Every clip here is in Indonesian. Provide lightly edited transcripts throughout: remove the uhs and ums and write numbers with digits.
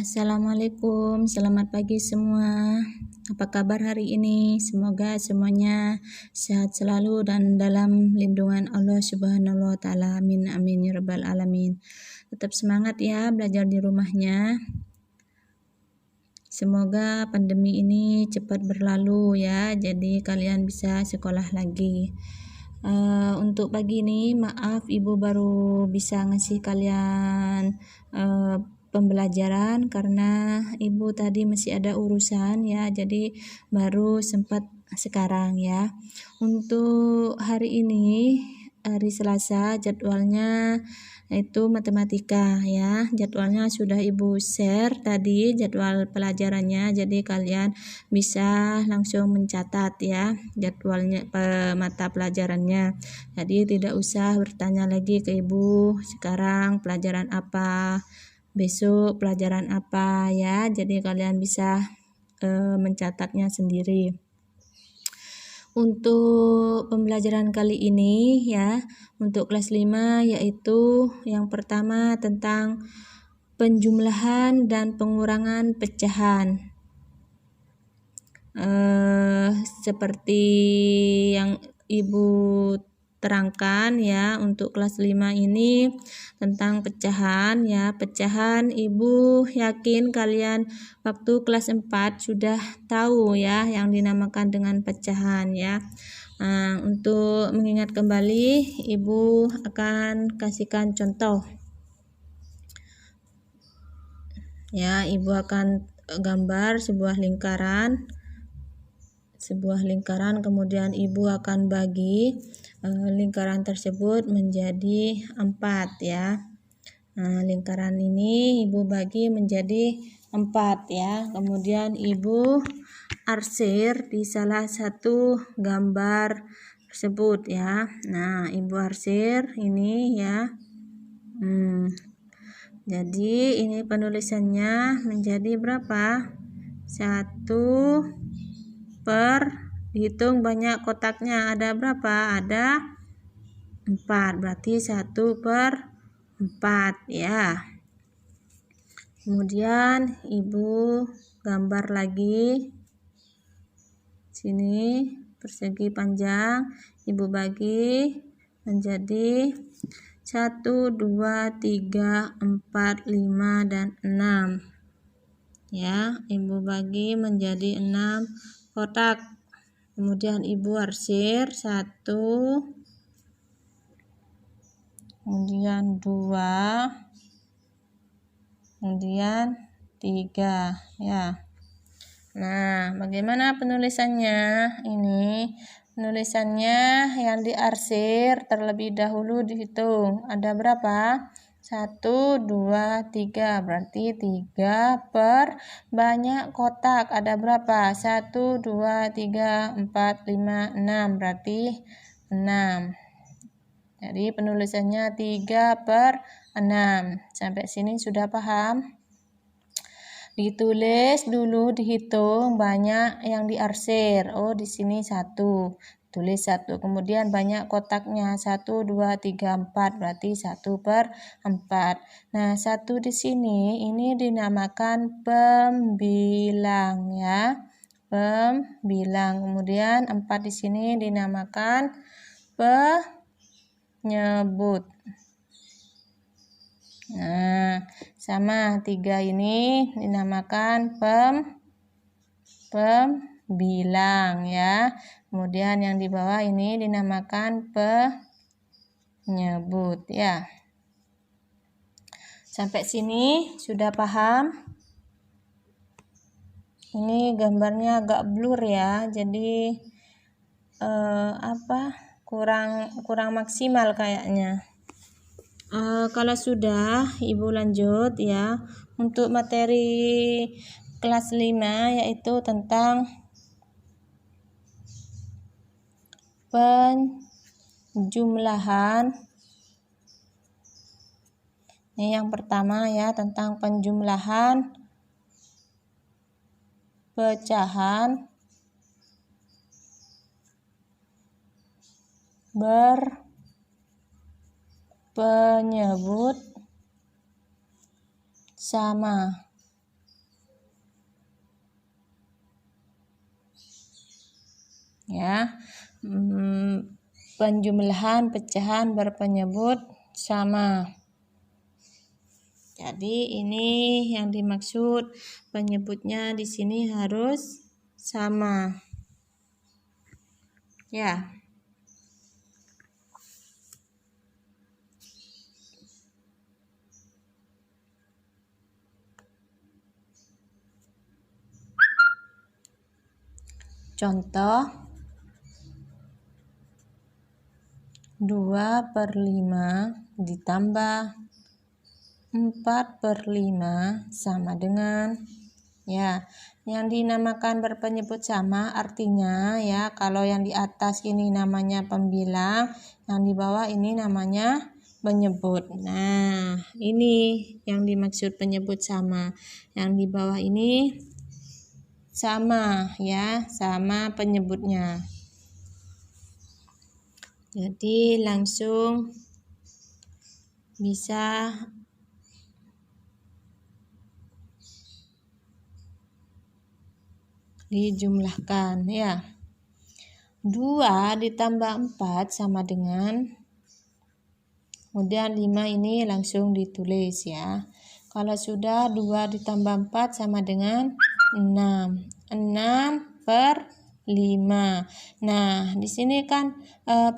Assalamualaikum, selamat pagi semua. Apa kabar hari ini? Semoga semuanya sehat selalu dan dalam lindungan Allah Subhanahu wa taala. Amin amin ya rabbal alamin. Tetap semangat ya belajar di rumahnya. Semoga pandemi ini cepat berlalu ya. Jadi kalian bisa sekolah lagi. Untuk pagi ini maaf ibu baru bisa ngasih kalian pembelajaran karena ibu tadi masih ada urusan ya, jadi baru sempat sekarang ya. Untuk hari ini hari Selasa jadwalnya itu matematika ya. Jadwalnya sudah ibu share tadi jadwal pelajarannya, jadi kalian bisa langsung mencatat ya jadwalnya mata pelajarannya. Jadi tidak usah bertanya lagi ke ibu sekarang pelajaran apa, besok pelajaran apa ya. Jadi kalian bisa mencatatnya sendiri. Untuk pembelajaran kali ini ya, untuk kelas 5 yaitu yang pertama tentang penjumlahan dan pengurangan pecahan. Seperti yang ibu terangkan ya, untuk kelas 5 ini tentang pecahan ya. Pecahan ibu yakin kalian waktu kelas 4 sudah tahu ya yang dinamakan dengan pecahan ya. Untuk mengingat kembali ibu akan kasihkan contoh ya. Ibu akan gambar sebuah lingkaran, kemudian ibu akan bagi lingkaran tersebut menjadi 4 ya. Lingkaran ini ibu bagi menjadi 4 ya. Kemudian ibu arsir di salah satu gambar tersebut ya. Ibu arsir ini ya. Jadi ini penulisannya menjadi berapa? 1 per, dihitung banyak kotaknya ada berapa? Ada 4, berarti 1 per 4 ya. Kemudian ibu gambar lagi sini persegi panjang, ibu bagi menjadi 1, 2, 3, 4, 5 dan 6 ya. Ibu bagi menjadi 6 kotak. Kemudian ibu arsir 1, kemudian 2, kemudian 3 ya. Bagaimana penulisannya? Ini penulisannya yang diarsir terlebih dahulu dihitung. Ada berapa? 1, 2, 3, berarti 3 per banyak kotak ada berapa? 1, 2, 3, 4, 5, 6, berarti 6. Jadi penulisannya 3 per 6. Sampai sini sudah paham? Ditulis dulu, dihitung banyak yang diarsir. Di sini 1. Tulis 1. Kemudian banyak kotaknya 1, 2, 3, 4, berarti 1 per 4. 1 di sini ini dinamakan pembilang ya. Pembilang. Kemudian 4 di sini dinamakan penyebut. Sama 3 ini dinamakan pembilang ya. Kemudian yang di bawah ini dinamakan penyebut ya. Sampai sini sudah paham? Ini gambarnya agak blur ya. Jadi kurang maksimal kayaknya. Kalau sudah ibu lanjut ya. Untuk materi kelas 5 yaitu tentang penjumlahan. Ini yang pertama ya, tentang penjumlahan pecahan berpenyebut sama. ya. Penjumlahan pecahan berpenyebut sama. Jadi ini yang dimaksud penyebutnya di sini harus sama. Ya. Contoh 2/5 ditambah 4/5 sama dengan, ya, yang dinamakan berpenyebut sama artinya ya, kalau yang di atas ini namanya pembilang, yang di bawah ini namanya penyebut. Nah, ini yang dimaksud penyebut sama. Yang di bawah ini sama ya, sama penyebutnya. Jadi langsung bisa dijumlahkan ya. 2 ditambah 4 sama dengan, kemudian 5 ini langsung ditulis ya. Kalau sudah 2 ditambah 4 sama dengan 6. 6/5. Nah, di sini kan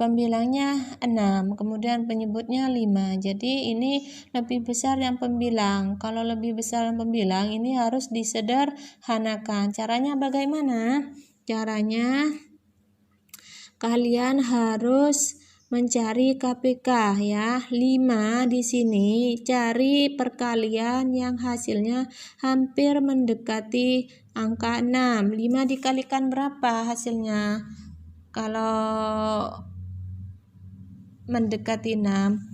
pembilangnya 6, kemudian penyebutnya 5. Jadi ini lebih besar yang pembilang. Kalau lebih besar yang pembilang ini harus disederhanakan. Caranya bagaimana? Caranya kalian harus mencari KPK ya. 5 di sini cari perkalian yang hasilnya hampir mendekati angka 6. 5 dikalikan berapa hasilnya? Kalau mendekati 6,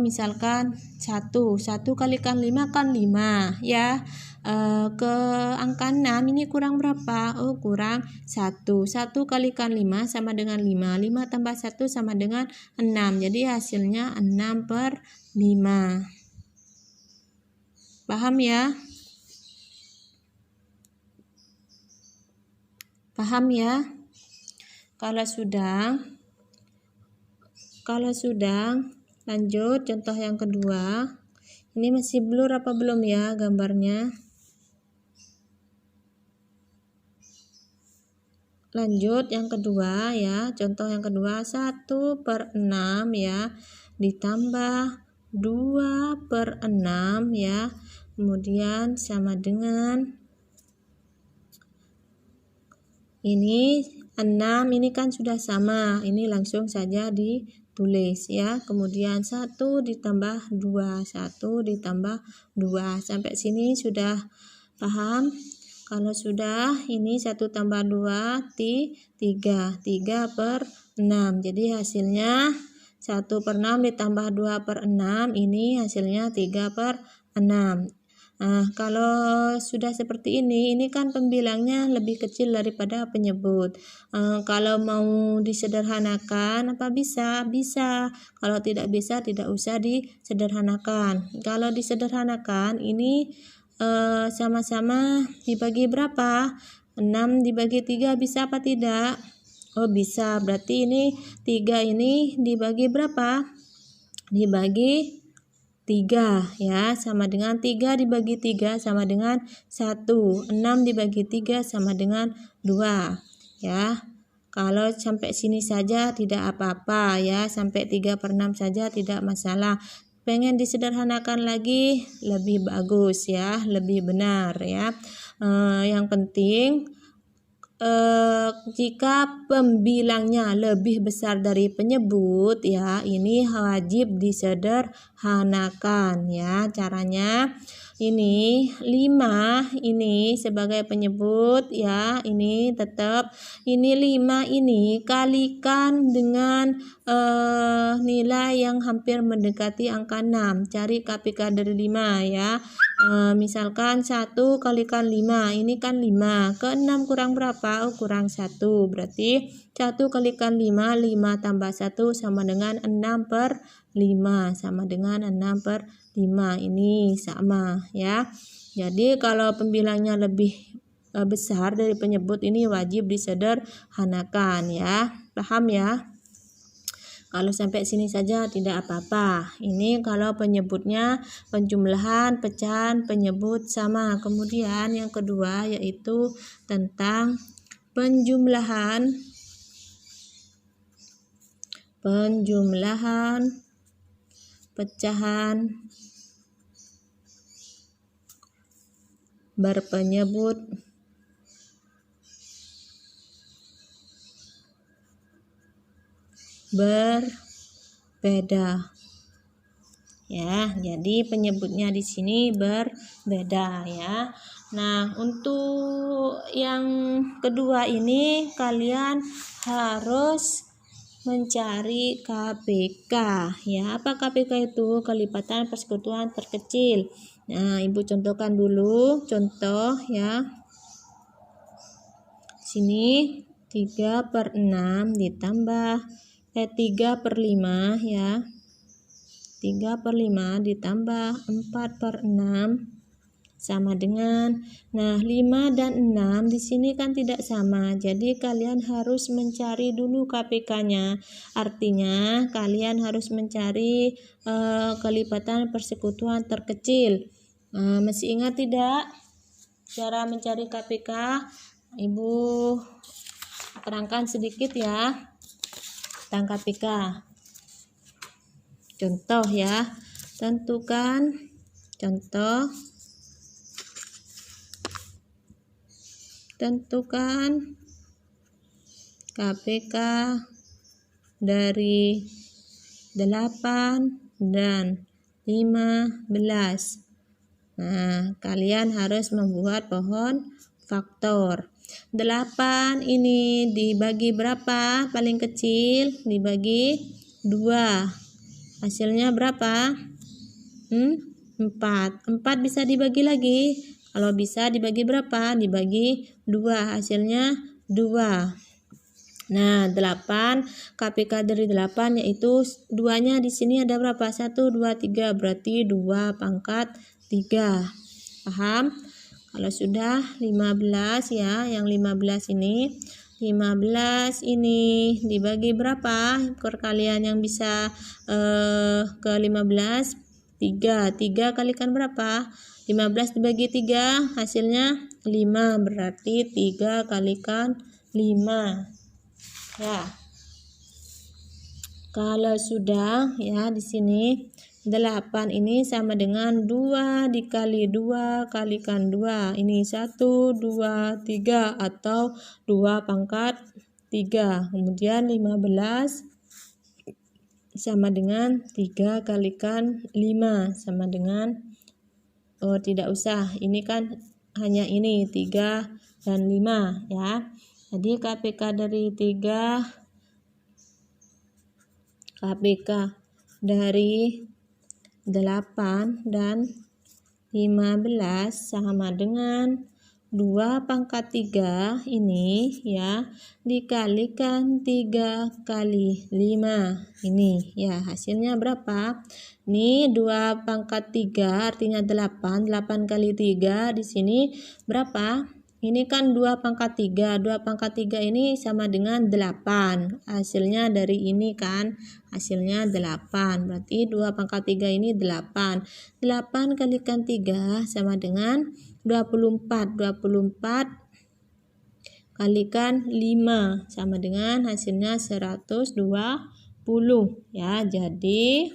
misalkan 1 kalikan 5 kan 5 ya. Ke angka 6 ini kurang berapa? Kurang 1 kalikan 5 sama dengan 5 tambah 1 sama dengan 6, jadi hasilnya 6/5. Paham ya? Paham ya? Kalau sudah lanjut contoh yang kedua. Ini masih blur apa belum ya gambarnya? Lanjut yang kedua ya, contoh yang kedua 1/6 ya, ditambah 2/6 ya, kemudian sama dengan ini 6, ini kan sudah sama, ini langsung saja ditulis ya, kemudian 1 ditambah 2, 1 ditambah 2, sampai sini sudah paham? Kalau sudah, ini 1 tambah 2, 3 3/6. Jadi hasilnya 1/6 ditambah 2/6, ini hasilnya 3/6. Nah, kalau sudah seperti ini kan pembilangnya lebih kecil daripada penyebut. Kalau mau disederhanakan, apa bisa? Bisa. Kalau tidak bisa, tidak usah disederhanakan. Kalau disederhanakan, ini sama-sama dibagi berapa? 6 dibagi 3 bisa apa tidak? Bisa. Berarti ini 3 ini dibagi berapa? Dibagi 3 ya, sama dengan 3 dibagi 3 sama dengan 1. 6 dibagi 3 sama dengan 2 ya. Kalau sampai sini saja tidak apa-apa ya, sampai 3/6 saja tidak masalah. Pengen disederhanakan lagi lebih bagus ya, lebih benar ya. Yang penting jika pembilangnya lebih besar dari penyebut ya, ini wajib disederhanakan ya. Caranya ini 5 ini sebagai penyebut ya, ini tetap ini 5 ini kalikan dengan nilai yang hampir mendekati angka 6. Cari KPK dari 5 ya. Misalkan 1 kalikan 5, ini kan 5, ke 6 kurang berapa? Kurang 1, berarti 1 kalikan 5, 5 tambah 1 sama dengan 6/5, sama dengan 6/5, ini sama ya. Jadi kalau pembilangnya lebih besar dari penyebut ini wajib disederhanakan ya. Paham ya? Kalau sampai sini saja tidak apa-apa. Ini kalau penyebutnya penjumlahan, pecahan, penyebut sama. Kemudian yang kedua yaitu tentang penjumlahan, pecahan berpenyebut berbeda. Ya, jadi penyebutnya di sini berbeda ya. Nah, untuk yang kedua ini kalian harus mencari KPK ya. Apa KPK itu? Kelipatan persekutuan terkecil. Nah, Ibu contohkan dulu contoh ya. Sini 3/6 ditambah 3/5 ya. 3/5 ditambah 4/6 sama dengan, nah 5 dan 6 di sini kan tidak sama, jadi kalian harus mencari dulu KPK-nya. Artinya kalian harus mencari kelipatan persekutuan terkecil. Masih ingat tidak cara mencari KPK? Ibu terangkan sedikit ya tentang KPK. Contoh ya, tentukan KPK dari 8 dan 15. Nah, kalian harus membuat pohon faktor. 8 ini dibagi berapa? Paling kecil dibagi 2. Hasilnya berapa? 4. 4 bisa dibagi lagi. Kalau bisa dibagi berapa? Dibagi 2. Hasilnya 2. Nah, 8 KPK dari 8 yaitu 2-nya di sini ada berapa? 1, 2, 3. Berarti 2 pangkat 3. Paham? Kalau sudah 15 ya, yang 15 ini 15 ini dibagi berapa? Perkalian yang bisa ke 15 3 kalikan berapa? 15 dibagi 3 hasilnya 5, berarti 3 kalikan 5 ya. Kalau sudah ya di sini 8 ini sama dengan 2 dikali 2 kalikan 2. Ini 1, 2, 3 atau 2 pangkat 3. Kemudian 15 sama dengan 3 kalikan 5 sama dengan, oh tidak usah, ini kan hanya ini 3 dan 5 ya. Jadi KPK dari 8 dan 15 sama dengan 2 pangkat 3 ini ya dikalikan 3 kali 5 ini ya, hasilnya berapa? Ini 2 pangkat 3 artinya 8 kali 3 di sini berapa? Ini kan 2 pangkat 3, 2 pangkat 3 ini sama dengan 8. Hasilnya dari ini kan, hasilnya 8. Berarti 2 pangkat 3 ini 8. 8 kalikan 3 sama dengan 24. 24 kalikan 5 sama dengan hasilnya 120 ya. Jadi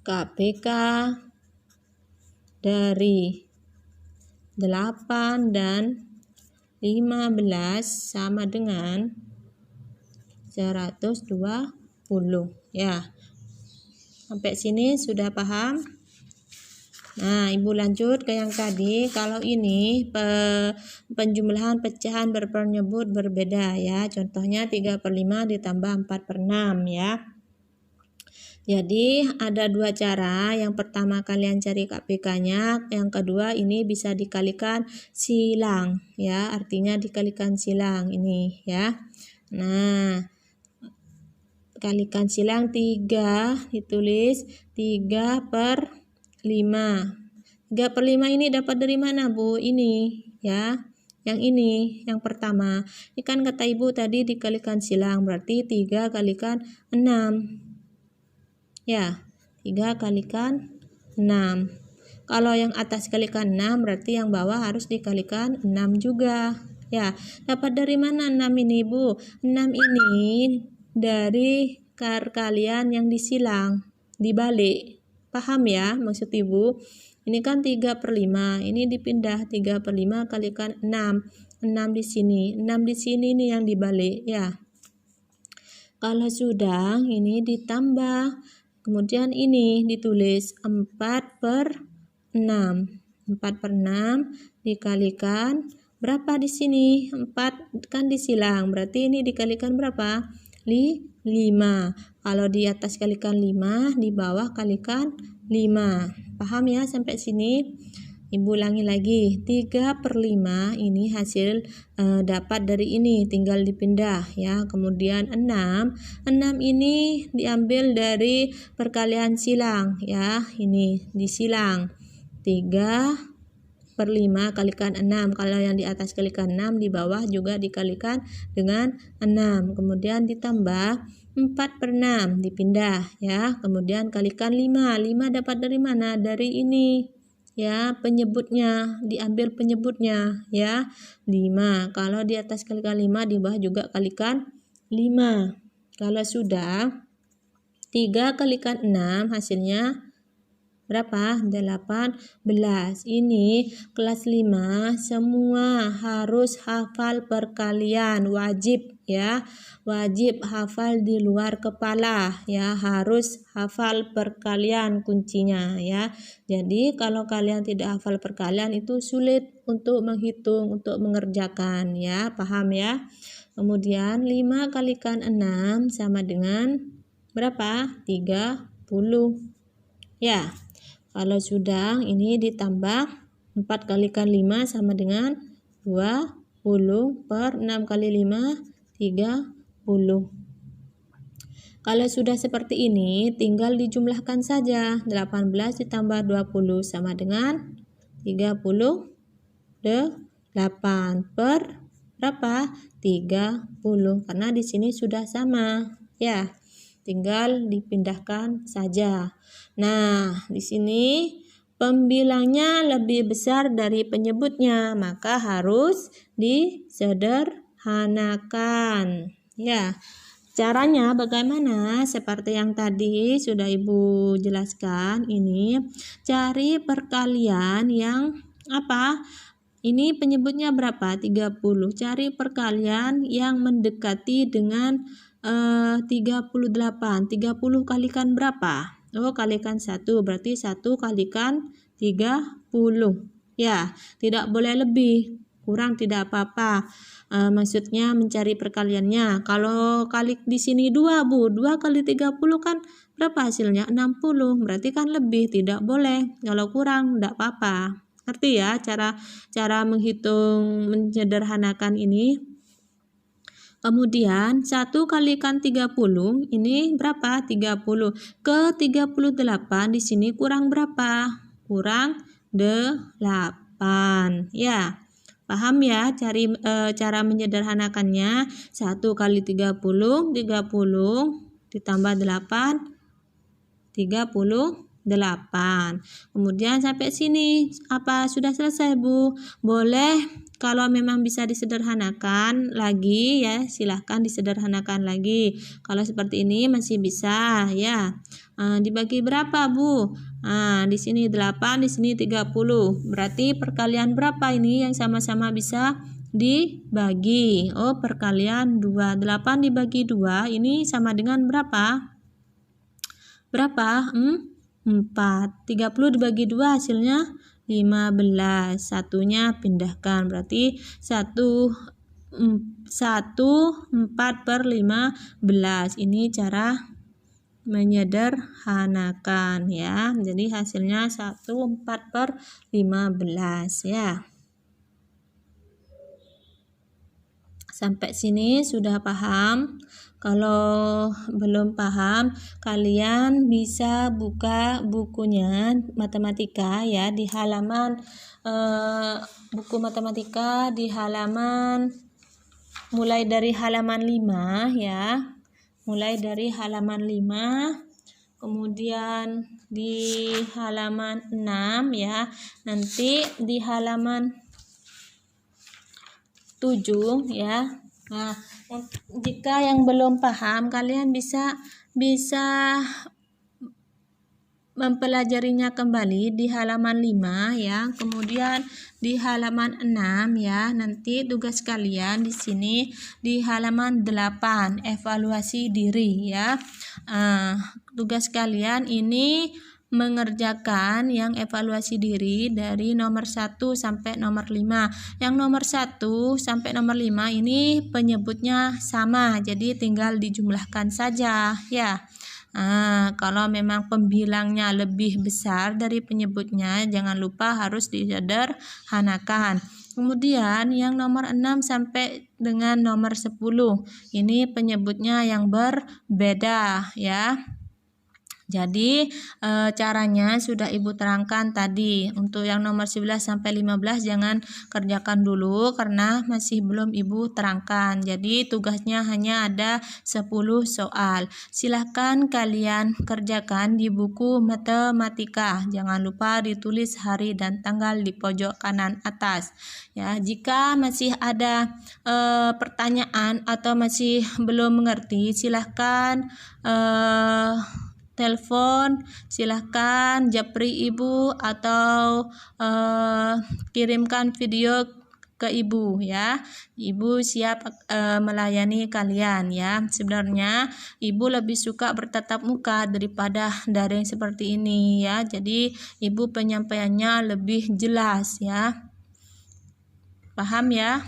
KPK dari 8 dan 15 sama dengan 120 ya. Sampai sini sudah paham? Nah, Ibu lanjut ke yang tadi. Kalau ini penjumlahan pecahan berpenyebut berbeda ya. Contohnya 3/5 ditambah 4/6 ya. Jadi ada 2 cara. Yang pertama kalian cari KPK-nya, yang kedua ini bisa dikalikan silang ya, artinya dikalikan silang ini ya. Nah, kalikan silang 3 ditulis 3/5. 3/5 ini dapat dari mana Bu? Ini ya. Yang ini, yang pertama. Ini kan kata ibu tadi dikalikan silang, berarti 3 kalikan 6. Ya, 3 kalikan 6. Kalau yang atas kalikan 6, berarti yang bawah harus dikalikan 6 juga. Ya, dapat dari mana 6 ini, Bu? 6 ini dari perkalian yang disilang, dibalik. Paham ya maksud ibu? Ini kan 3/5, ini dipindah 3/5 kalikan 6. 6 di sini, 6 di sini nih yang dibalik ya. Kalau sudah, ini ditambah. Kemudian ini ditulis 4/6. 4/6 dikalikan berapa di sini? 4 kan disilang, berarti ini dikalikan berapa? 5. Kalau di atas kalikan 5, di bawah kalikan 5. Paham ya sampai sini? Ibu ulangi lagi, 3/5 ini hasil dapat dari ini, tinggal dipindah ya. Kemudian 6 ini diambil dari perkalian silang ya, ini disilang. 3/5 kalikan 6, kalau yang di atas kalikan 6, di bawah juga dikalikan dengan 6. Kemudian ditambah 4/6 dipindah ya. Kemudian kalikan 5. 5 dapat dari mana? Dari ini ya, penyebutnya, diambil penyebutnya ya, 5. Kalau di atas kalikan 5, di bawah juga kalikan 5. Kalau sudah, 3 kalikan 6 hasilnya berapa? 18. Ini kelas 5 semua harus hafal perkalian, wajib ya. Wajib hafal di luar kepala ya, harus hafal perkalian kuncinya ya. Jadi kalau kalian tidak hafal perkalian itu sulit untuk menghitung, untuk mengerjakan ya. Paham ya? Kemudian 5 kalikan 6 sama dengan berapa? 30. Ya. Kalau sudah, ini ditambah 4 kalikan 5 sama dengan 20 per 6 kali 5, 30. Kalau sudah seperti ini, tinggal dijumlahkan saja. 18 ditambah 20 sama dengan 38 per berapa? 30. Karena di sini sudah sama. Ya, tinggal dipindahkan saja. Nah, di sini pembilangnya lebih besar dari penyebutnya, maka harus disederhanakan. Ya, caranya bagaimana? Seperti yang tadi sudah Ibu jelaskan, ini cari perkalian yang apa? Ini penyebutnya berapa? 30. Cari perkalian yang mendekati dengan 38. 30 kalikan berapa? Oh, kalikan 1, berarti 1 kalikan 30. Ya, tidak boleh lebih, kurang tidak apa-apa. Maksudnya mencari perkaliannya. Kalau kali di sini 2, Bu. 2 kali 30 kan berapa hasilnya? 60. Berarti kan lebih, tidak boleh. Kalau kurang tidak apa-apa. Ngerti ya cara menghitung, menyederhanakan ini? Kemudian 1 kalikan 30 ini berapa? 30. Ke 38 di sini kurang berapa? Kurang 8. Ya. Paham ya cara menyederhanakannya? 1 kali 30, 30 ditambah 8, 38. Kemudian sampai sini apa sudah selesai, Bu? Boleh kalau memang bisa disederhanakan lagi ya, silahkan disederhanakan lagi. Kalau seperti ini masih bisa ya. Dibagi berapa, Bu? Di sini 8, di sini 30. Berarti perkalian berapa ini yang sama-sama bisa dibagi? Oh, perkalian 2. 8 dibagi 2 ini sama dengan berapa? Berapa? 4. 30 dibagi 2 hasilnya 15. Satunya pindahkan. Berarti 4/15. Ini cara menyederhanakan ya. Jadi hasilnya 4/15 ya. Sampai sini sudah paham? Kalau belum paham, kalian bisa buka bukunya matematika ya di halaman buku matematika di halaman mulai dari halaman 5 ya. Mulai dari halaman 5, kemudian di halaman 6 ya. Nanti di halaman 7 ya. Nah, jika yang belum paham, kalian bisa mempelajarinya kembali di halaman 5 ya. Kemudian di halaman 6 ya. Nanti tugas kalian di sini di halaman 8, evaluasi diri ya. Tugas kalian ini mengerjakan yang evaluasi diri dari nomor 1 sampai nomor 5. Yang nomor 1 sampai nomor 5 ini penyebutnya sama, jadi tinggal dijumlahkan saja ya. Kalau memang pembilangnya lebih besar dari penyebutnya, jangan lupa harus disederhanakan. Kemudian yang nomor 6 sampai dengan nomor 10 ini penyebutnya yang berbeda ya. Jadi caranya sudah Ibu terangkan tadi. Untuk yang nomor 11 sampai 15 jangan kerjakan dulu karena masih belum Ibu terangkan. Jadi tugasnya hanya ada 10 soal. Silahkan kalian kerjakan di buku matematika. Jangan lupa ditulis hari dan tanggal di pojok kanan atas. Ya, jika masih ada pertanyaan atau masih belum mengerti, silahkan telepon, silahkan japri Ibu atau kirimkan video ke Ibu ya. Ibu siap melayani kalian ya. Sebenarnya Ibu lebih suka bertatap muka daripada daring seperti ini ya. Jadi Ibu penyampaiannya lebih jelas ya. Paham ya?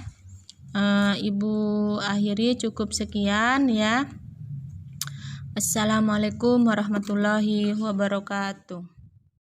Ibu akhiri cukup sekian ya. Assalamualaikum warahmatullahi wabarakatuh.